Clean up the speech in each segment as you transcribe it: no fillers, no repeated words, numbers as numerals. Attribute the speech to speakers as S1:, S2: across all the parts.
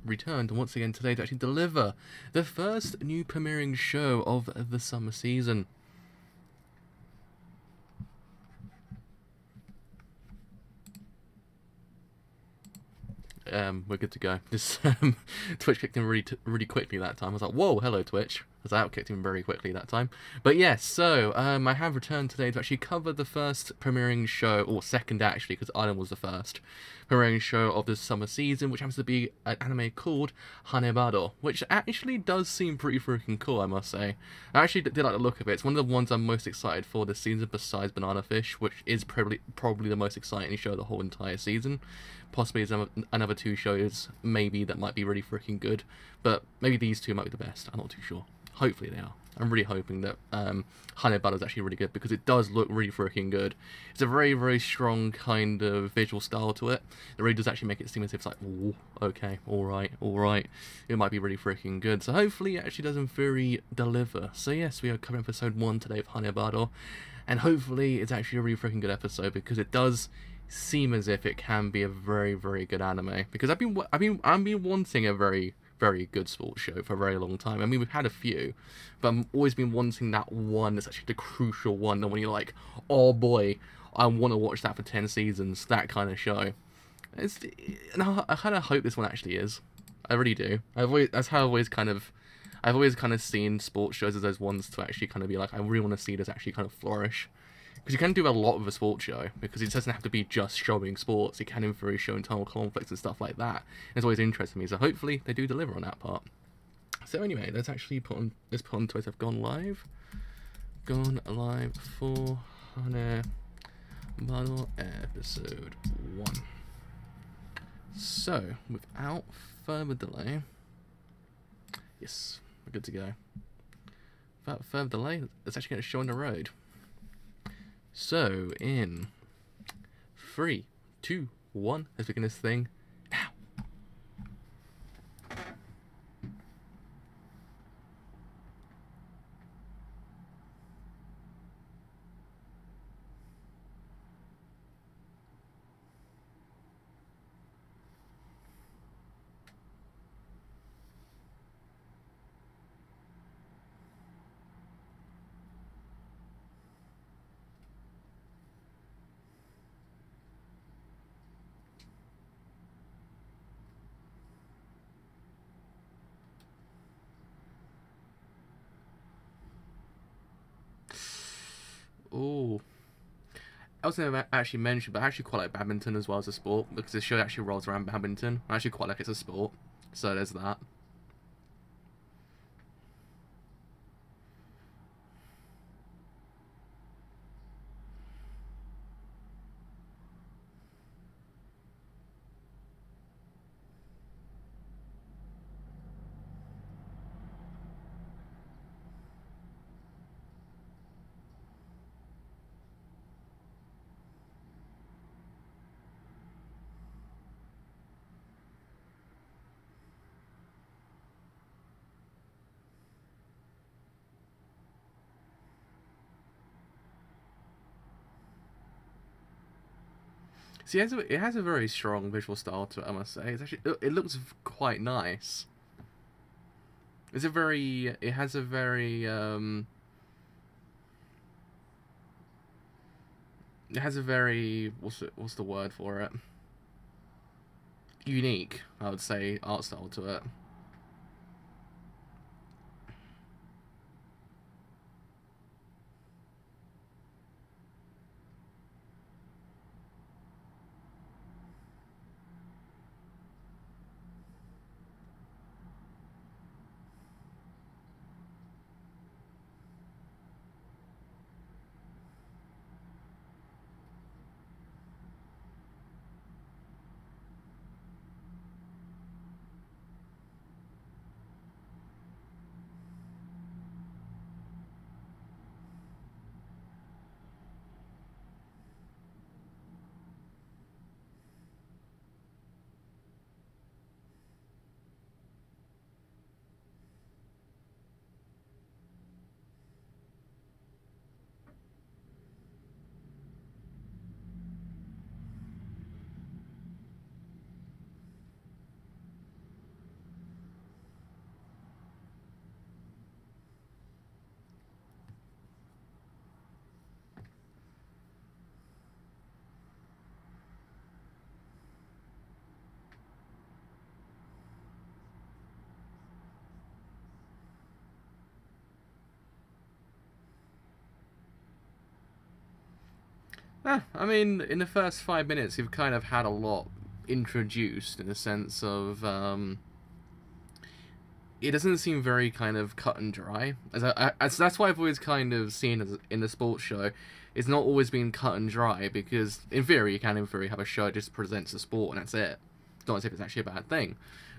S1: returned once again today to actually deliver the first new premiering show of the summer season. We're good to go. Just Twitch kicked in really quickly that time. I was like, whoa, hello Twitch. As I outkicked him very quickly that time. But yes, so I have returned today to actually cover the first premiering show, or second actually, because Island was the first premiering show of this summer season, which happens to be an anime called Hanebado, which actually does seem pretty freaking cool, I must say. I actually did like the look of it. It's one of the ones I'm most excited for this season, besides Banana Fish, which is probably the most exciting show of the whole entire season. Possibly there's another two shows maybe that might be really freaking good, but maybe these two might be the best. I'm not too sure. Hopefully they are. I'm really hoping that Hanebado is actually really good, because it does look really freaking good. It's a very, very strong kind of visual style to it. It really does actually make it seem as if it's like, ooh, okay, alright. It might be really freaking good. So hopefully it actually does in Furry deliver. So yes, we are covering episode 1 today of Hanebado, and hopefully it's actually a really freaking good episode, because it does seem as if it can be a very, very good anime. Because I've been wanting a very good sports show for a very long time. I mean, we've had a few, but I've always been wanting that one that's actually the crucial one, and when you're like, oh boy, I want to watch that for 10 seasons, that kind of show. And I kind of hope this one actually is. I really do. That's how I've always kind of seen sports shows as those ones to actually kind of be like, I really want to see this actually kind of flourish. Because you can do a lot with a sports show, because it doesn't have to be just showing sports. It can in theory show internal conflicts and stuff like that. It's always interested me, so hopefully they do deliver on that part. So anyway, let's actually put on Twitter. I've gone live for Hanebado episode 1. So without further delay, yes, we're good to go. Without further delay, let's actually get a show on the road. So, in 3, 2, 1, let's begin this thing now. Oh, I was never actually mentioned, but I actually quite like badminton as well as a sport, because the show actually rolls around badminton. I actually quite like it as a sport, so there's that. See, it has a very strong visual style to it, I must say. It looks quite nice. It has a very what's the word for it? Unique, I would say, art style to it. I mean, in the first 5 minutes, you've kind of had a lot introduced in the sense of it doesn't seem very kind of cut and dry. As that's why I've always kind of seen as in the sports show, it's not always been cut and dry because in theory you can in theory have a show that just presents the sport and that's it. It's not as if it's actually a bad thing,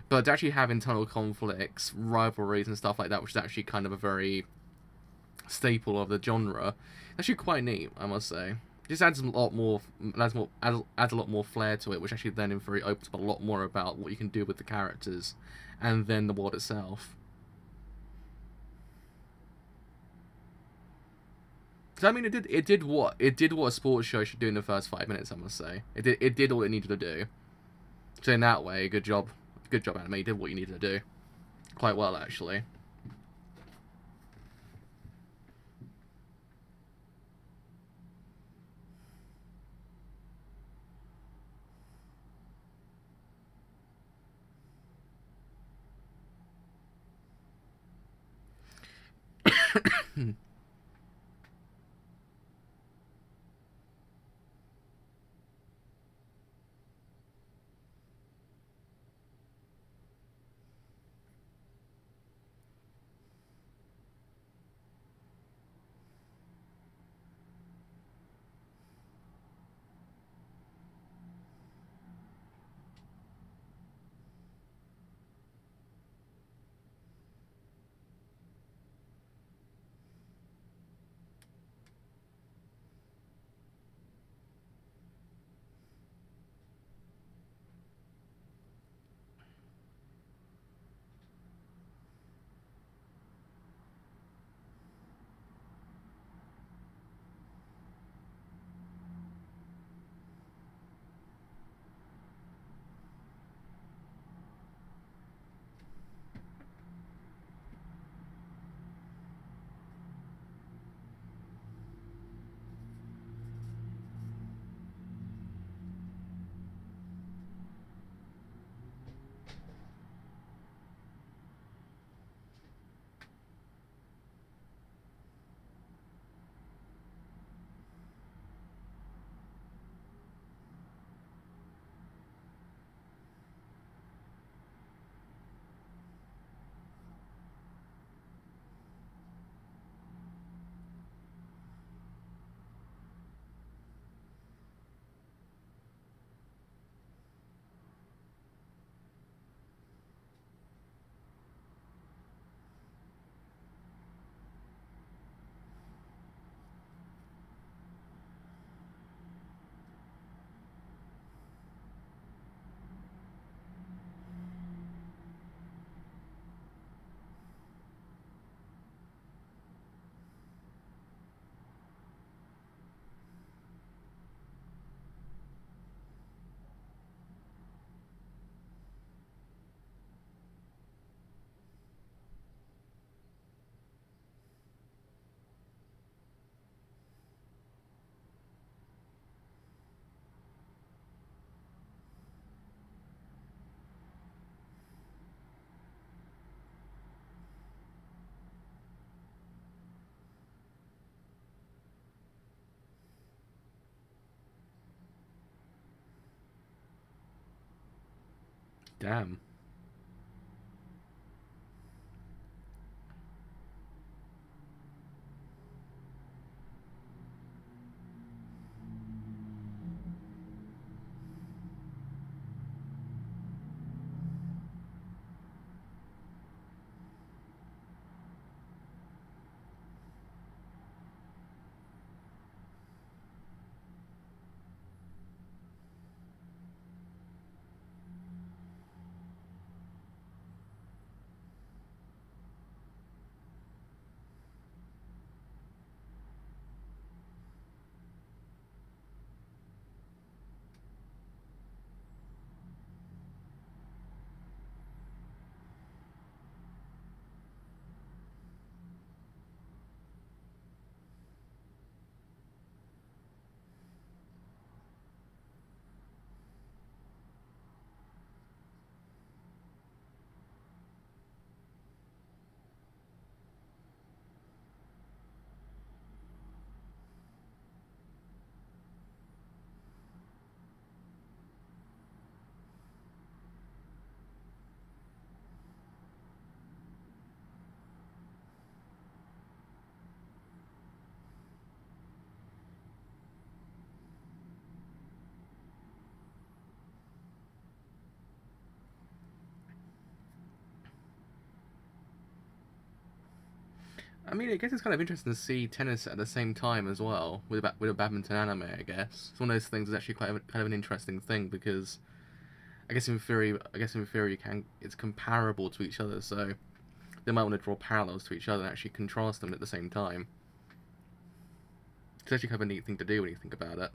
S1: but to actually have internal conflicts, rivalries, and stuff like that, which is actually kind of a very staple of the genre, actually quite neat, I must say. Just adds a lot more, adds a lot more flair to it, which actually then in theory opens up a lot more about what you can do with the characters, and then the world itself. Because I mean, it did what a sports show should do in the first 5 minutes. I must say, it did all it needed to do. So in that way, good job, anime. You did what you needed to do, quite well actually. Damn. I mean, I guess it's kind of interesting to see tennis at the same time as well with a badminton anime. I guess it's one of those things that's actually kind of an interesting thing because I guess in theory it's comparable to each other, so they might want to draw parallels to each other and actually contrast them at the same time. It's actually kind of a neat thing to do when you think about it.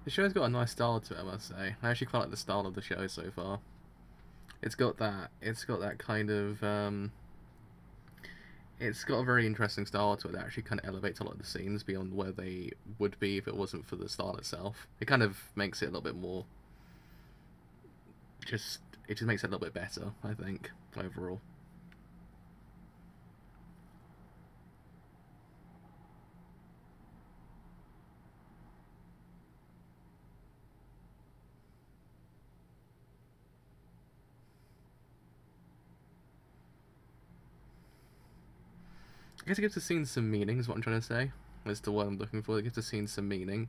S1: The show's got a nice style to it, I must say. I actually quite like the style of the show so far. It's got that kind of it's got a very interesting style to it that actually kind of elevates a lot of the scenes beyond where they would be if it wasn't for the style itself. It kind of makes it a little bit more it just makes it a little bit better, I think, overall. I guess it gives the scene some meaning, is what I'm trying to say. As to what I'm looking for, it gives the scene some meaning.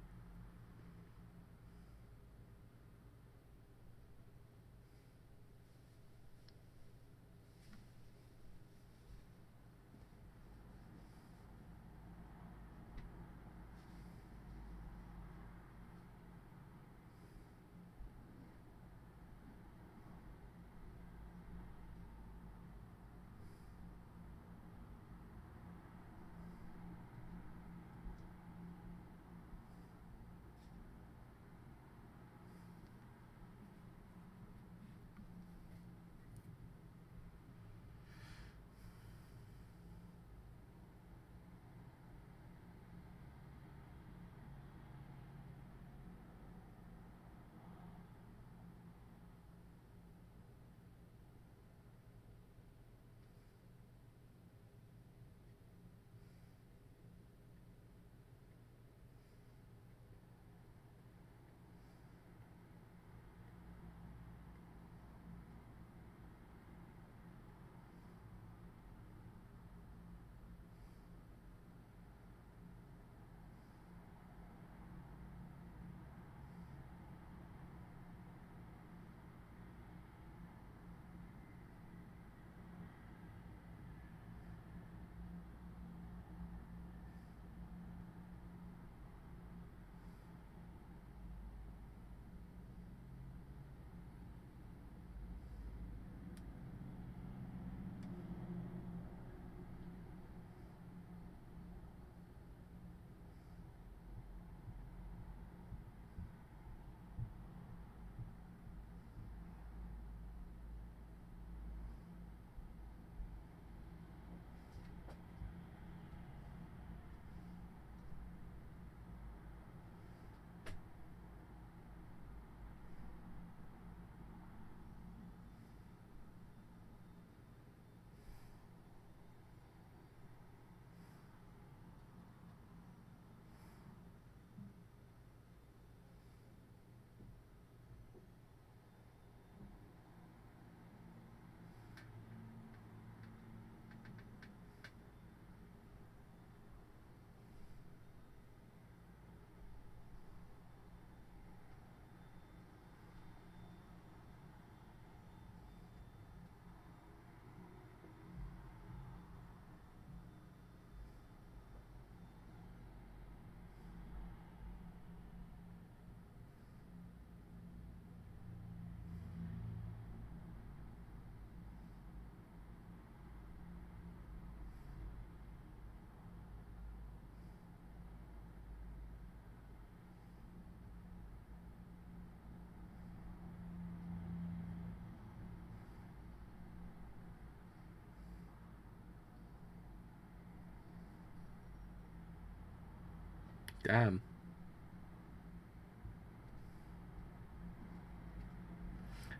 S1: Damn.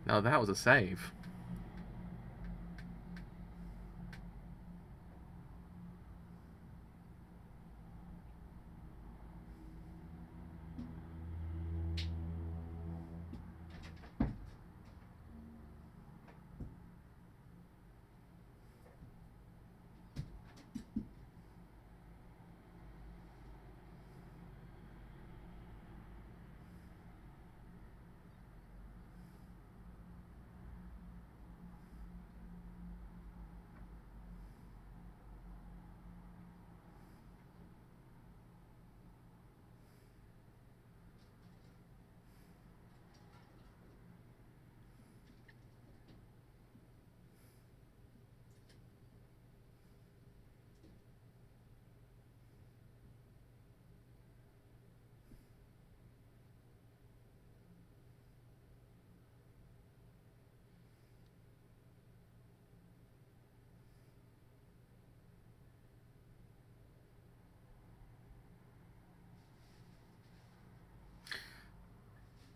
S1: Now that was a save.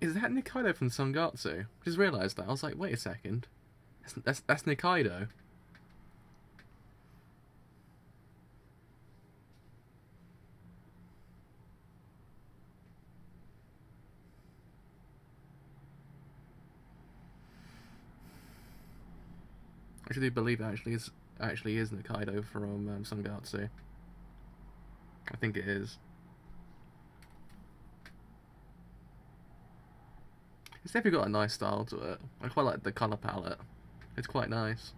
S1: Is that Nikaido from Sangatsu? I just realised that. I was like, wait a second. That's Nikaido. I actually believe it actually is Nikaido from Sangatsu. I think it is. It's definitely got a nice style to it. I quite like the colour palette. It's quite nice.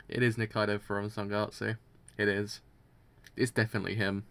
S1: It is Nikaido from Sangatsu. It is. It's definitely him.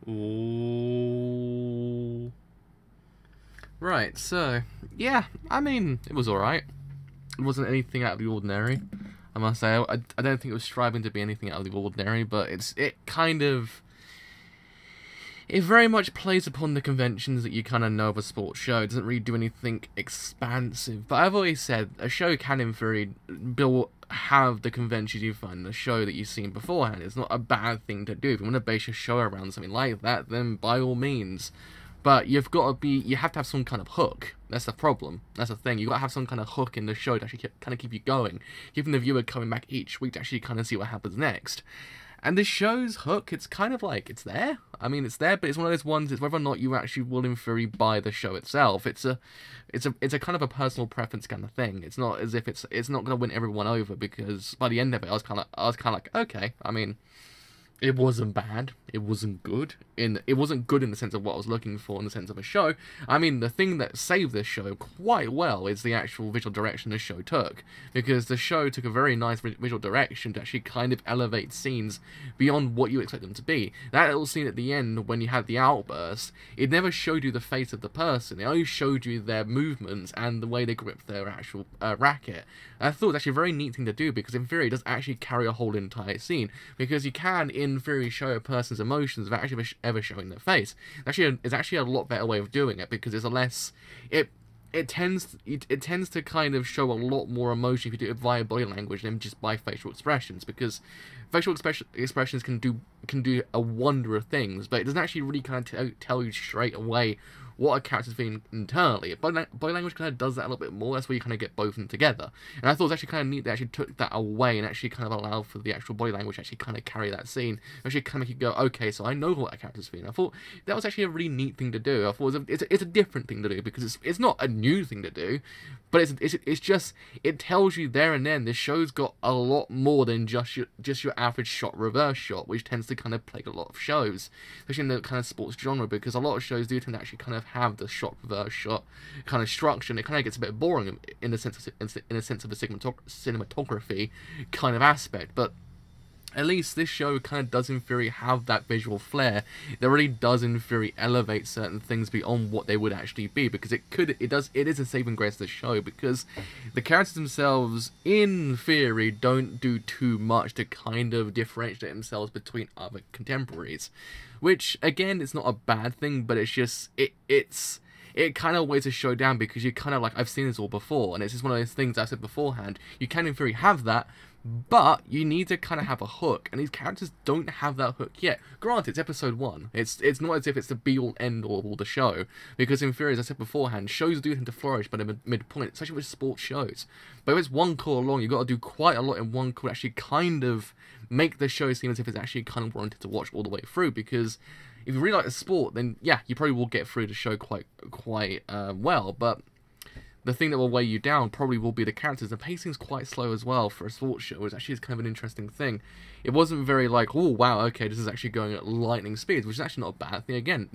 S1: Ooh. Right, so, yeah, I mean, it was alright. It wasn't anything out of the ordinary, I must say. I don't think it was striving to be anything out of the ordinary, but it very much plays upon the conventions that you kind of know of a sports show. It doesn't really do anything expansive. But I've always said, a show can, in theory, have the conventions you find in the show that you've seen beforehand. It's not a bad thing to do. If you want to base your show around something like that, then by all means. But you have to have some kind of hook. That's the problem. That's the thing. You've got to have some kind of hook in the show to actually kind of keep you going. Keeping the viewer coming back each week to actually kind of see what happens next. And the show's hook, it's kind of like, it's there. I mean, it's there, but it's one of those ones, it's whether or not you actually will, in theory, buy the show itself. It's a kind of a personal preference kind of thing. It's not as if it's not going to win everyone over, because by the end of it, I was kind of like, okay, I mean, it wasn't bad. It wasn't good. It wasn't good in the sense of what I was looking for in the sense of a show. I mean, the thing that saved this show quite well is the actual visual direction the show took. Because the show took a very nice visual direction to actually kind of elevate scenes beyond what you expect them to be. That little scene at the end when you had the outburst, it never showed you the face of the person. It only showed you their movements and the way they gripped their actual racket. And I thought it was actually a very neat thing to do, because in theory it does actually carry a whole entire scene. Because you can, in theory, show a person's emotions without actually ever showing their face. It's actually a lot better way of doing it, because it's a less... It tends to kind of show a lot more emotion if you do it via body language than just by facial expressions, because facial expressions can do a wonder of things, but it doesn't actually really kind of tell you straight away what a character's feeling internally. Body language kind of does that a little bit more. That's where you kind of get both of them together. And I thought it was actually kind of neat they actually took that away and actually kind of allowed for the actual body language to actually kind of carry that scene. Actually kind of make you go, okay, so I know what a character's feeling. I thought that was actually a really neat thing to do. I thought it's a different thing to do, because it's not a new thing to do, but it's just, it tells you there and then this show's got a lot more than just your average shot reverse shot, which tends to kind of plague a lot of shows, especially in the kind of sports genre, because a lot of shows do tend to actually kind of have the shot reverse shot kind of structure, and it kind of gets a bit boring in the sense of a cinematography kind of aspect. But at least this show kind of does in theory have that visual flair that really does in theory elevate certain things beyond what they would actually be, because it is a saving grace of the show, because the characters themselves in theory don't do too much to kind of differentiate themselves between other contemporaries, which again, it's not a bad thing, but it's just it kind of weighs a show down, because you kind of like, I've seen this all before, and it's just one of those things I said beforehand. You can in theory have that, but you need to kind of have a hook, and these characters don't have that hook yet. Granted, it's episode 1. It's not as if it's the be-all, end-all of all the show, because in theory, as I said beforehand, shows do tend to flourish by the midpoint, especially with sports shows. But if it's one call long, you've got to do quite a lot in one call to actually kind of make the show seem as if it's actually kind of warranted to watch all the way through, because if you really like the sport, then yeah, you probably will get through the show quite well, but the thing that will weigh you down probably will be the characters. The pacing's quite slow as well for a sports show, which actually is kind of an interesting thing. It wasn't very like, oh wow, okay, this is actually going at lightning speeds, which is actually not a bad thing. Again,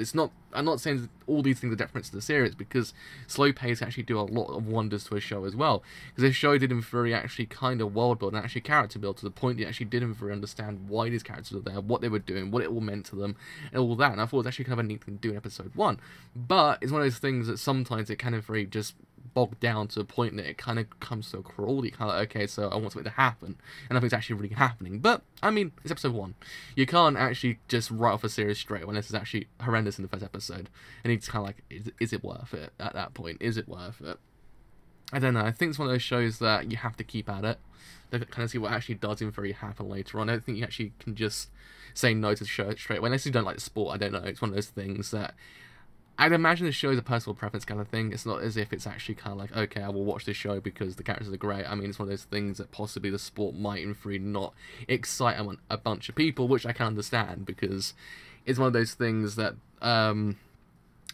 S1: I'm not saying all these things are deference to the series, because slow pace actually do a lot of wonders to a show as well. Because this show did in theory actually kind of world build and actually character build to the point you actually did in theory understand why these characters were there, what they were doing, what it all meant to them, and all that. And I thought it was actually kind of a neat thing to do in episode 1. But it's one of those things that sometimes it kind of very just bogged down to a point that it kind of comes so cruel. You kind of like, okay, so I want something to happen, and nothing's actually really happening. But I mean, it's episode 1. You can't actually just write off a series straight when this is actually horrendous in the first episode. And it's kind of like, is it worth it at that point? Is it worth it? I don't know. I think it's one of those shows that you have to keep at it to kind of see what actually does in theory happen later on. I don't think you actually can just say no to the show straight away. Unless you don't like the sport, I don't know. It's one of those things that I'd imagine the show is a personal preference kind of thing. It's not as if it's actually kind of like, okay, I will watch this show because the characters are great. I mean, it's one of those things that possibly the sport might in theory not excite a bunch of people, which I can understand, because it's one of those things that I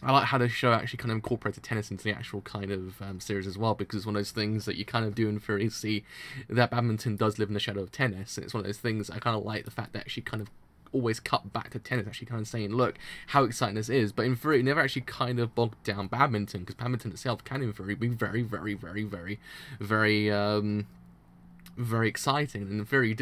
S1: like how the show actually kind of incorporated tennis into the actual kind of series as well, because it's one of those things that you kind of do in theory see that badminton does live in the shadow of tennis, and it's one of those things I kind of like the fact that actually kind of always cut back to tennis, actually kind of saying, look, how exciting this is, but in theory it never actually kind of bogged down badminton, because badminton itself can in theory be very, very, very, very, very very exciting, and very you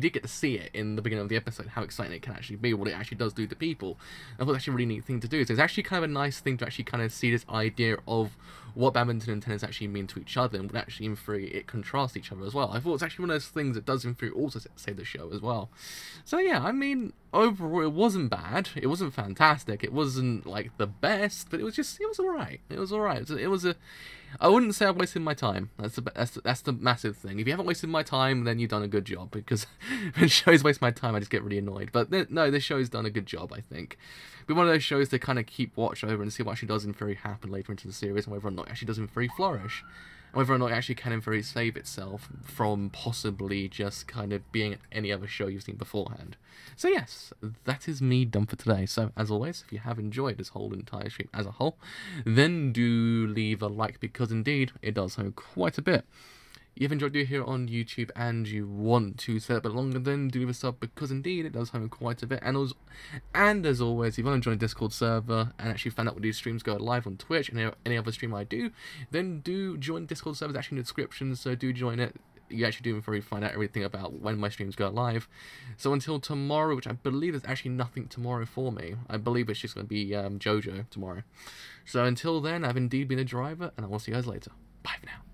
S1: did get to see it in the beginning of the episode, how exciting it can actually be, what it actually does do to people. I thought it's actually a really neat thing to do. So it's actually kind of a nice thing to actually kind of see this idea of what badminton and tennis actually mean to each other, and what actually in Furry it contrasts each other as well. I thought it's actually one of those things that does in Furry also say the show as well. So yeah, I mean, overall it wasn't bad, it wasn't fantastic, it wasn't like the best, but it was alright. It was alright. It was a, I wouldn't say I wasted my time. That's the massive thing. If you haven't wasted my time, then you've done a good job, because when shows waste my time, I just get really annoyed. But no, this show's done a good job, I think. But one of those shows to kind of keep watch over and see what actually does in Furry happen later into the series, and whether or not actually does in Furry flourish, and whether or not it actually can in Furry save itself from possibly just kind of being any other show you've seen beforehand. So yes, that is me done for today. So as always, if you have enjoyed this whole entire stream as a whole, then do leave a like, because indeed it does help quite a bit. You've enjoyed it here on YouTube and you want to stay a bit longer, then do leave a sub, because indeed it does help quite a bit. And as always, if you want to join the Discord server and actually find out when these streams go live on Twitch and any other stream I do, then do join the Discord server. It's actually in the description, so do join it. You actually do Furry find out everything about when my streams go live. So until tomorrow, which I believe is actually nothing tomorrow for me. I believe it's just going to be JoJo tomorrow. So until then, I've indeed been a driver, and I will see you guys later. Bye for now.